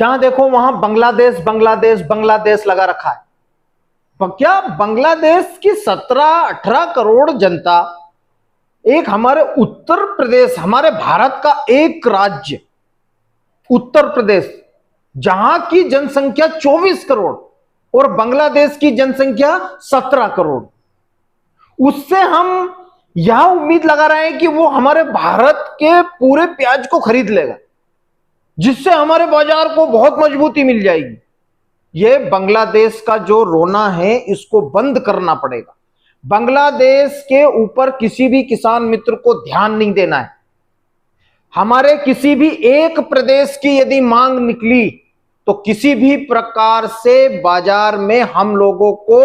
जहां देखो वहां बांग्लादेश बांग्लादेश बांग्लादेश लगा रखा है। पर क्या बांग्लादेश की 17-18 करोड़ जनता, एक हमारे उत्तर प्रदेश, हमारे भारत का एक राज्य उत्तर प्रदेश, जहां की जनसंख्या 24 करोड़ और बांग्लादेश की जनसंख्या 17 करोड़, उससे हम यह उम्मीद लगा रहे हैं कि वो हमारे भारत के पूरे प्याज को खरीद लेगा, जिससे हमारे बाजार को बहुत मजबूती मिल जाएगी। ये बांग्लादेश का जो रोना है इसको बंद करना पड़ेगा। बांग्लादेश के ऊपर किसी भी किसान मित्र को ध्यान नहीं देना है। हमारे किसी भी एक प्रदेश की यदि मांग निकली तो किसी भी प्रकार से बाजार में हम लोगों को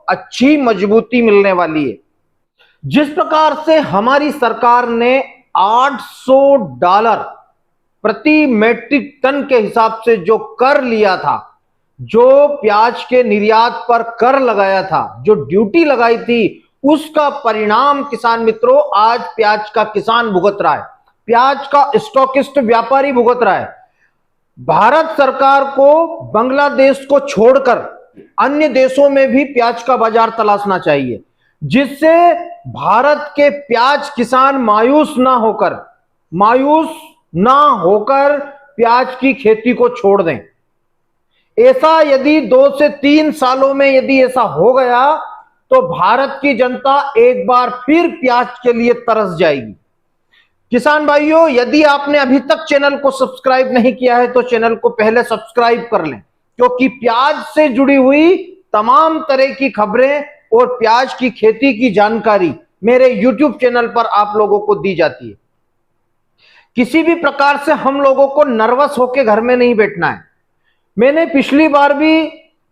अच्छी मजबूती मिलने वाली है। जिस प्रकार से हमारी सरकार ने $800 प्रति मैट्रिक टन के हिसाब से जो कर लिया था, जो प्याज के निर्यात पर कर लगाया था, जो ड्यूटी लगाई थी, उसका परिणाम किसान मित्रों आज प्याज का किसान भुगत रहा है, प्याज का स्टॉकिस्ट व्यापारी भुगत रहा है। भारत सरकार को बांग्लादेश को छोड़कर अन्य देशों में भी प्याज का बाजार तलाशना चाहिए, जिससे भारत के प्याज किसान मायूस ना होकर प्याज की खेती को छोड़ दें। ऐसा यदि 2 से 3 सालों में यदि ऐसा हो गया तो भारत की जनता एक बार फिर प्याज के लिए तरस जाएगी। किसान भाइयों, यदि आपने अभी तक चैनल को सब्सक्राइब नहीं किया है तो चैनल को पहले सब्सक्राइब कर लें, क्योंकि प्याज से जुड़ी हुई तमाम तरह की खबरें और प्याज की खेती की जानकारी मेरे YouTube चैनल पर आप लोगों को दी जाती है। किसी भी प्रकार से हम लोगों को नर्वस होकर घर में नहीं बैठना है। मैंने पिछली बार भी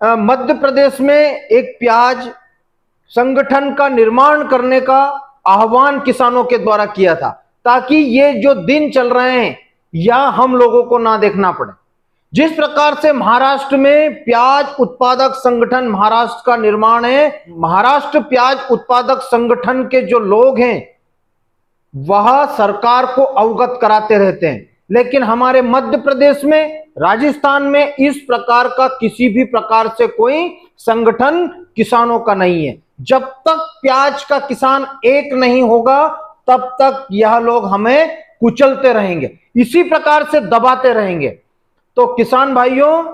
मध्य प्रदेश में एक प्याज संगठन का निर्माण करने का आह्वान किसानों के द्वारा किया था, ताकि ये जो दिन चल रहे हैं या हम लोगों को ना देखना पड़े। जिस प्रकार से महाराष्ट्र में प्याज उत्पादक संगठन महाराष्ट्र का निर्माण है, महाराष्ट्र प्याज उत्पादक संगठन के जो लोग हैं वह सरकार को अवगत कराते रहते हैं, लेकिन हमारे मध्य प्रदेश में, राजस्थान में इस प्रकार का किसी भी प्रकार से कोई संगठन किसानों का नहीं है। जब तक प्याज का किसान एक नहीं होगा तब तक यह लोग हमें कुचलते रहेंगे, इसी प्रकार से दबाते रहेंगे। तो किसान भाइयों,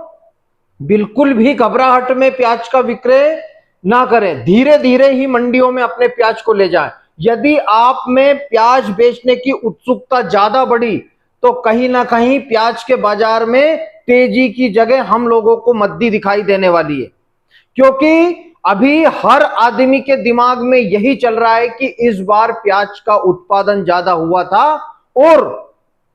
बिल्कुल भी घबराहट में प्याज का विक्रय ना करें, धीरे धीरे ही मंडियों में अपने प्याज को ले जाएं। यदि आप में प्याज बेचने की उत्सुकता ज्यादा बढ़ी तो कहीं ना कहीं प्याज के बाजार में तेजी की जगह हम लोगों को मंदी दिखाई देने वाली है, क्योंकि अभी हर आदमी के दिमाग में यही चल रहा है कि इस बार प्याज का उत्पादन ज्यादा हुआ था और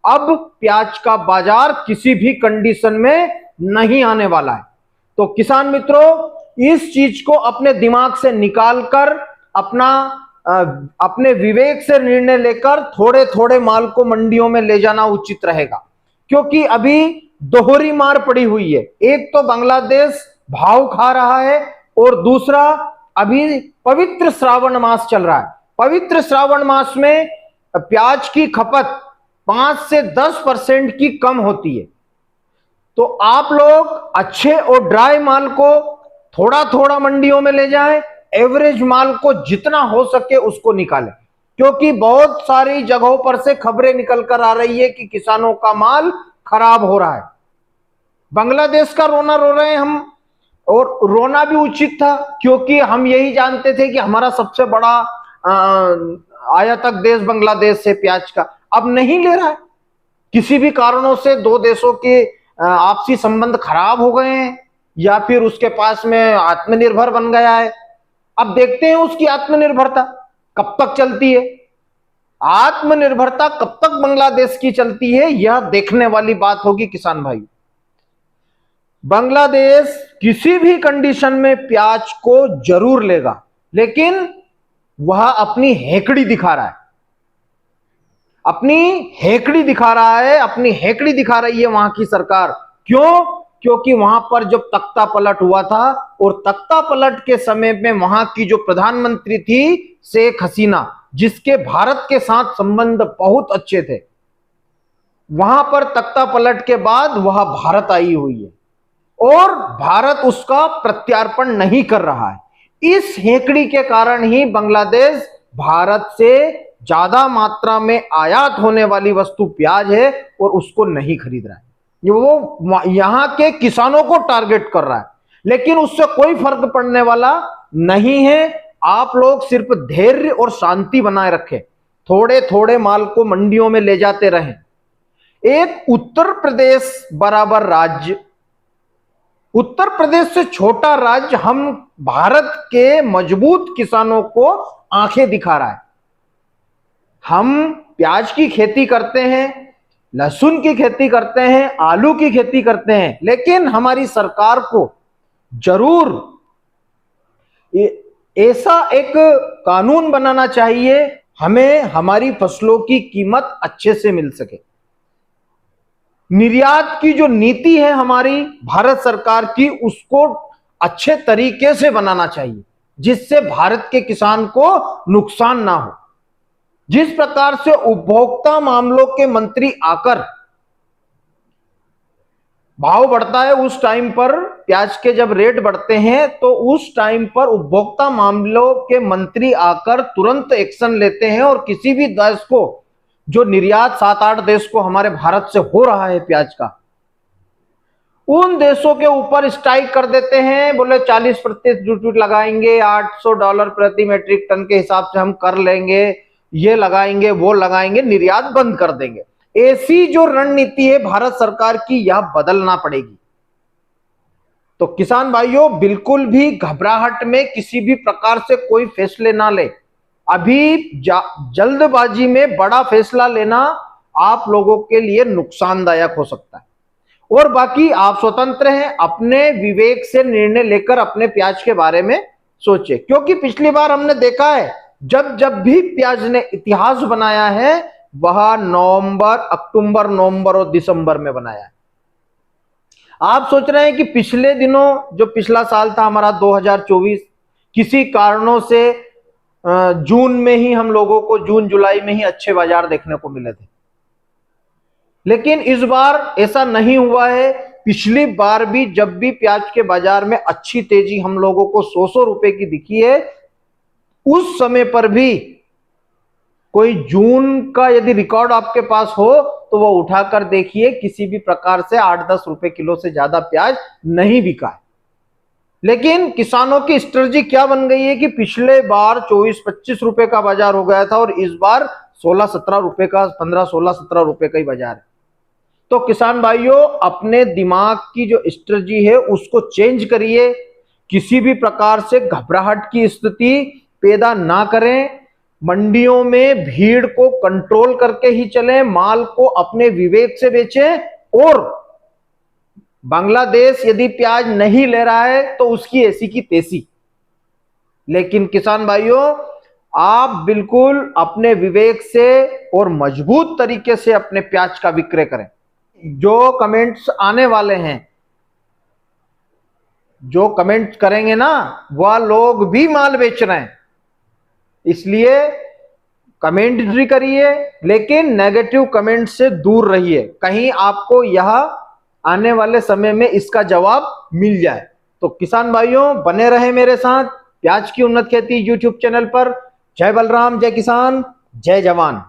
अब प्याज का बाजार किसी भी कंडीशन में नहीं आने वाला है। तो किसान मित्रों, इस चीज को अपने दिमाग से निकालकर अपने विवेक से निर्णय लेकर थोड़े थोड़े माल को मंडियों में ले जाना उचित रहेगा, क्योंकि अभी दोहरी मार पड़ी हुई है। एक तो बांग्लादेश भाव खा रहा है और दूसरा अभी पवित्र श्रावण मास चल रहा है। पवित्र श्रावण मास में प्याज की खपत 5 से 10% की कम होती है। तो आप लोग अच्छे और ड्राई माल को थोड़ा थोड़ा मंडियों में ले जाएं, एवरेज माल को जितना हो सके उसको निकालें, क्योंकि बहुत सारी जगहों पर से खबरें निकल कर आ रही है कि किसानों का माल खराब हो रहा है। बांग्लादेश का रोना रो रहे हैं हम, और रोना भी उचित था, क्योंकि हम यही जानते थे कि हमारा सबसे बड़ा आयातक देश बांग्लादेश से प्याज का अब नहीं ले रहा है। किसी भी कारणों से दो देशों के आपसी संबंध खराब हो गए हैं, या फिर उसके पास में आत्मनिर्भर बन गया है। अब देखते हैं उसकी आत्मनिर्भरता कब तक चलती है, आत्मनिर्भरता कब तक बांग्लादेश की चलती है, यह देखने वाली बात होगी किसान भाई। बांग्लादेश किसी भी कंडीशन में प्याज को जरूर लेगा, लेकिन वह अपनी हेकड़ी दिखा रहा है, अपनी हेकड़ी दिखा रही है वहां की सरकार। क्यों? क्योंकि वहां पर जब तख्ता पलट हुआ था और तख्ता पलट के समय में वहां की जो प्रधानमंत्री थी शेख हसीना, जिसके भारत के साथ संबंध बहुत अच्छे थे, वहां पर तख्ता पलट के बाद वह भारत आई हुई है और भारत उसका प्रत्यार्पण नहीं कर रहा है। इस हेकड़ी के कारण ही बांग्लादेश भारत से ज्यादा मात्रा में आयात होने वाली वस्तु प्याज है और उसको नहीं खरीद रहा है। वो यहां के किसानों को टारगेट कर रहा है, लेकिन उससे कोई फर्क पड़ने वाला नहीं है। आप लोग सिर्फ धैर्य और शांति बनाए रखें, थोड़े थोड़े माल को मंडियों में ले जाते रहें। एक उत्तर प्रदेश बराबर राज्य, उत्तर प्रदेश से छोटा राज्य, हम भारत के मजबूत किसानों को आंखें दिखा रहा है। हम प्याज की खेती करते हैं, लहसुन की खेती करते हैं, आलू की खेती करते हैं, लेकिन हमारी सरकार को जरूर ऐसा एक कानून बनाना चाहिए हमें हमारी फसलों की कीमत अच्छे से मिल सके। निर्यात की जो नीति है हमारी भारत सरकार की, उसको अच्छे तरीके से बनाना चाहिए जिससे भारत के किसान को नुकसान ना हो। जिस प्रकार से उपभोक्ता मामलों के मंत्री आकर भाव बढ़ता है, उस टाइम पर प्याज के जब रेट बढ़ते हैं तो उस टाइम पर उपभोक्ता मामलों के मंत्री आकर तुरंत एक्शन लेते हैं और किसी भी देश को जो निर्यात 7-8 देश को हमारे भारत से हो रहा है प्याज का, उन देशों के ऊपर स्ट्राइक कर देते हैं। बोले 40% ड्यूटी लगाएंगे, $800 प्रति मेट्रिक टन के हिसाब से हम कर लेंगे, ये लगाएंगे वो लगाएंगे, निर्यात बंद कर देंगे। ऐसी जो रणनीति है भारत सरकार की, यह बदलना पड़ेगी। तो किसान भाइयों, बिल्कुल भी घबराहट में किसी भी प्रकार से कोई फैसले ना ले। अभी जल्दबाजी में बड़ा फैसला लेना आप लोगों के लिए नुकसानदायक हो सकता है। और बाकी आप स्वतंत्र हैं, अपने विवेक से निर्णय लेकर अपने प्याज के बारे में सोचे, क्योंकि पिछली बार हमने देखा है जब जब भी प्याज ने इतिहास बनाया है वह अक्टूबर, नवंबर और दिसंबर में बनाया है। आप सोच रहे हैं कि पिछले दिनों जो पिछला साल था हमारा 2024, किसी कारणों से जून में ही हम लोगों को, जून जुलाई में ही अच्छे बाजार देखने को मिले थे, लेकिन इस बार ऐसा नहीं हुआ है। पिछली बार भी जब भी प्याज के बाजार में अच्छी तेजी हम लोगों को 100 रुपए की दिखी है, उस समय पर भी कोई जून का यदि रिकॉर्ड आपके पास हो तो वो उठाकर देखिए, किसी भी प्रकार से 8-10 रुपए किलो से ज्यादा प्याज नहीं बिका है। लेकिन किसानों की स्ट्रेटजी क्या बन गई है कि पिछले बार 24-25 रुपए का बाजार हो गया था और इस बार 16-17 रुपए का, 15-16-17 रुपए का ही बाजार है। तो किसान भाइयों, अपने दिमाग की जो स्ट्रेटजी है उसको चेंज करिए, किसी भी प्रकार से घबराहट की स्थिति पैदा ना करें। मंडियों में भीड़ को कंट्रोल करके ही चलें, माल को अपने विवेक से बेचें। और बांग्लादेश यदि प्याज नहीं ले रहा है तो उसकी ऐसी की तैसी। लेकिन किसान भाइयों, आप बिल्कुल अपने विवेक से और मजबूत तरीके से अपने प्याज का विक्रय करें। जो कमेंट्स आने वाले हैं, जो कमेंट करेंगे ना, वह लोग भी माल बेच रहे हैं, इसलिए कमेंट करिए, लेकिन नेगेटिव कमेंट से दूर रहिए। कहीं आपको यह आने वाले समय में इसका जवाब मिल जाए। तो किसान भाइयों, बने रहे मेरे साथ प्याज की उन्नत खेती यूट्यूब चैनल पर। जय बलराम, जय किसान, जय जवान।